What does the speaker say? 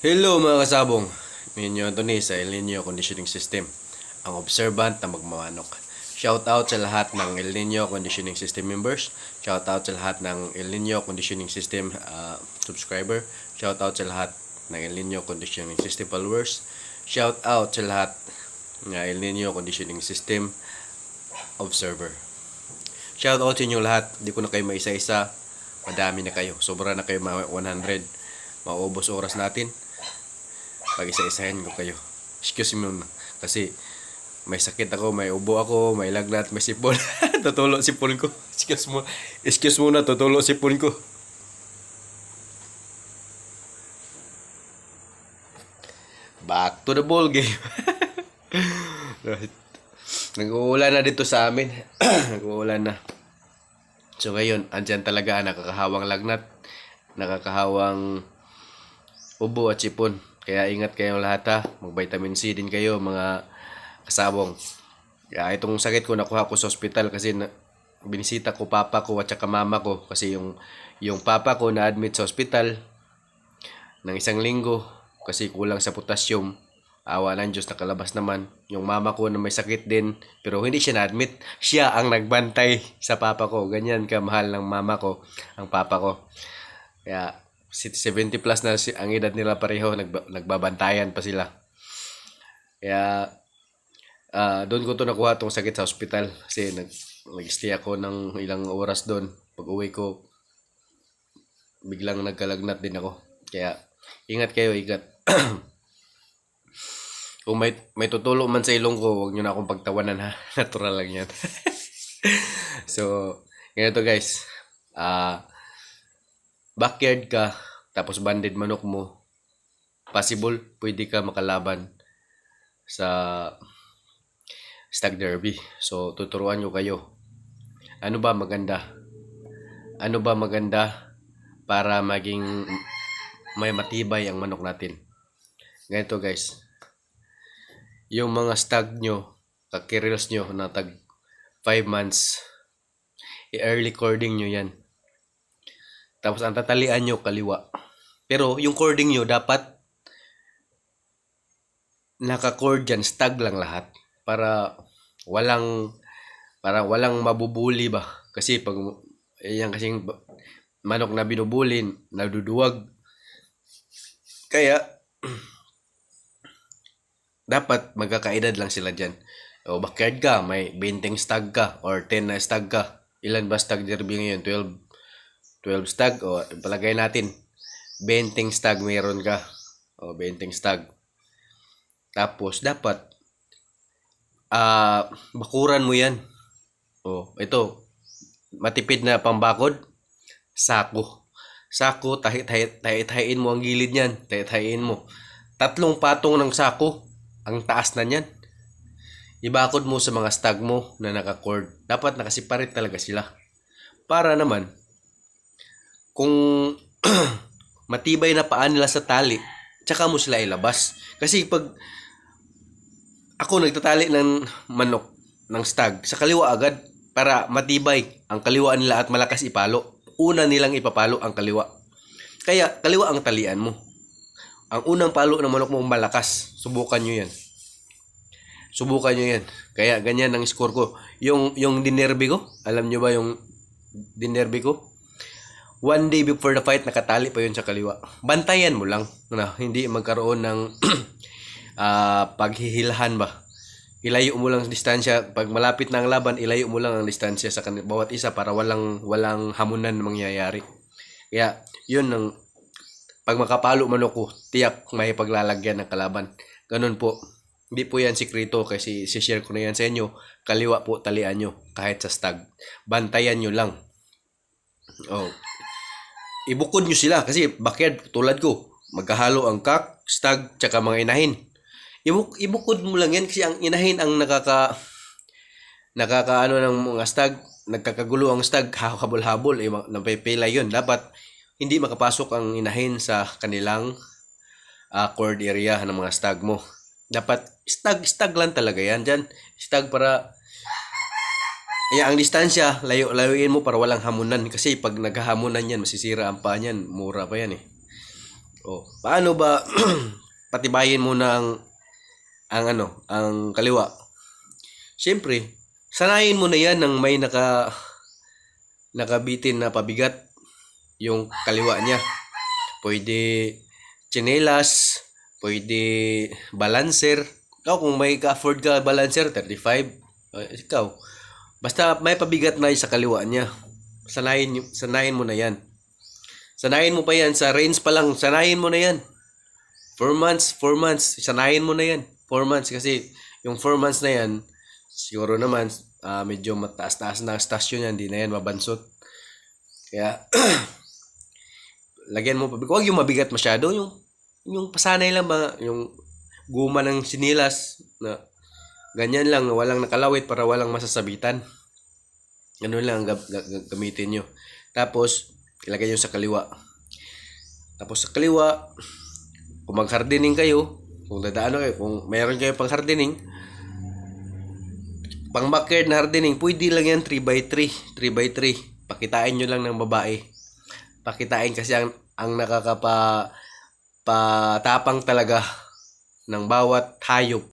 Hello mga kasabong, ninyo Anthony sa El Nino Conditioning System, ang observant na magmamanok. Shout out sa lahat ng El Nino Conditioning System members. Shout out sa lahat ng El Nino Conditioning System subscriber. Shout out sa lahat ng El Nino Conditioning System followers. Shout out sa lahat ng El Nino Conditioning System observer. Shout out sa inyo lahat. Hindi ko na kayo maisa-isa. Madami na kayo. Sobra na kayo, mga 100. Mauubos oras natin pag isa-isahin ko kayo. Excuse me muna. Kasi may sakit ako, may ubo ako, may lagnat, may sipon. Tutulo sipon ko. Excuse muna, tutulo sipon ko. Back to the ball game. Nag-uulan na dito sa amin. Nag-uulan na. So ngayon, andyan talaga nakakahawang lagnat, nakakahawang ubo at sipon. Kaya ingat kayong lahat ha. Mag-vitamin C din kayo mga kasabong. Kaya itong sakit ko nakuha ko sa ospital kasi binisita ko papa ko at saka mama ko. Kasi yung papa ko na-admit sa ospital ng 1 linggo kasi kulang sa potassium. Awa ng Diyos, nakalabas naman. Yung mama ko na may sakit din pero hindi siya na-admit. Siya ang nagbantay sa papa ko. Ganyan kamahal ng mama ko ang papa ko. Kaya 70 plus na ang edad nila pareho, nagbabantayan pa sila. Kaya doon ko to nakuha tong sakit sa ospital kasi nag-stay ako ng ilang oras doon. Pag uwi ko, biglang nagkalagnat din ako. Kaya ingat kayo, ingat. Kung may tutulo man sa ilong ko, huwag nyo na akong pagtawanan ha. Natural lang yan. So, ganito guys. Backyard ka, tapos banded manok mo, possible, pwede ka makalaban sa stag derby. So, tuturuan nyo kayo. Ano ba maganda? Ano ba maganda para maging may matibay ang manok natin? Ganito guys. Yung mga stag nyo, kakirils nyo na tag 5 months, i-early cording nyo yan. Tapos ang tatalian nyo kaliwa. Pero yung cording nyo dapat naka-cord dyan, stag lang lahat. Para walang mabubuli ba. Kasi pag yan kasing manok na binubuli, naduduwag. Kaya dapat magkakaedad lang sila dyan. O backyard ka, may 20 stag ka or 10 na stag ka. Ilan ba stag derby ngayon? 12 stag o palagay natin 20 stag meron ka o 20 stag, tapos dapat bakuran mo yan. O ito, matipid na pambakod, sako tahi-tahiin mo ang gilid niyan, tahi-tahiin mo 3 patong ng sako ang taas na niyan, ibakod mo sa mga stag mo na naka-cord. Dapat nakasiparit talaga sila para naman kung matibay na paa nila sa tali, tsaka mo sila ilabas. Kasi pag ako nagtatali ng manok, ng stag, sa kaliwa agad, para matibay ang kaliwa nila at malakas ipalo. Una nilang ipapalo ang kaliwa. Kaya kaliwa ang talian mo. Ang unang palo ng manok mo malakas. Subukan nyo yan. Kaya ganyan ang score ko. Yung dinerby ko, alam nyo ba yung dinerby ko? 1 day before the fight, nakatali pa yun sa kaliwa. Bantayan mo lang na hindi magkaroon ng paghihilahan ba. Ilayo mo lang distansya. Pag malapit na ang laban, ilayo mo lang ang distansya sa bawat isa para walang hamunan mangyayari. Kaya yun ang pag makapalo man ako, tiyak may paglalagyan ng kalaban. Ganun po. Hindi po yan sikreto kasi share ko na yan sa inyo. Kaliwa po talian nyo kahit sa stag. Bantayan nyo lang. Oh. Ibukod nyo sila kasi backyard tulad ko, magkahalo ang kak, stag, tsaka mga inahin. Ibukod mo lang yan kasi ang inahin ang nakakaano ng mga stag, nagkakagulo ang stag, habol-habol, napipila yun. Dapat hindi makapasok ang inahin sa kanilang cord area ng mga stag mo. Dapat stag lang talaga yan dyan. Stag para ang distansya, layuin mo para walang hamunan. Kasi pag naghahamunan yan, masisira ang paa niyan. Mura pa yan eh. Oh, paano ba patibayin mo na ang kaliwa? Siyempre, sanayin mo na 'yan ng may nakabitin na pabigat yung kaliwa niya. Pwede tsinelas, pwede balancer. Ikaw kung may ka-afford ka balancer 35, ikaw basta may pabigat na sa kaliwa niya. Sanayin mo na 'yan. Sanayin mo pa 'yan sa range pa lang, sanayin mo na 'yan. 4 months, sanayin mo na 'yan. 4 months kasi yung 4 months na 'yan, siguro naman medyo mataas-taas na ang stasyon yan, hindi na yan mabansot. Kaya lagyan mo pa, huwag yung mabigat masyado, yung pasanay lang ba, yung guma ng sinilas na ganyan lang, walang nakalawit para walang masasabitan. Ganun lang ang gamitin nyo. Tapos, ilagay nyo sa kaliwa. Tapos sa kaliwa, kung mag-hardening kayo, kung dadaan kayo, kung mayroon kayo pang hardening, pang backyard na hardening, pwede lang yan 3x3. 3x3. Pakitain nyo lang ng babae. Pakitain kasi ang patapang talaga ng bawat hayop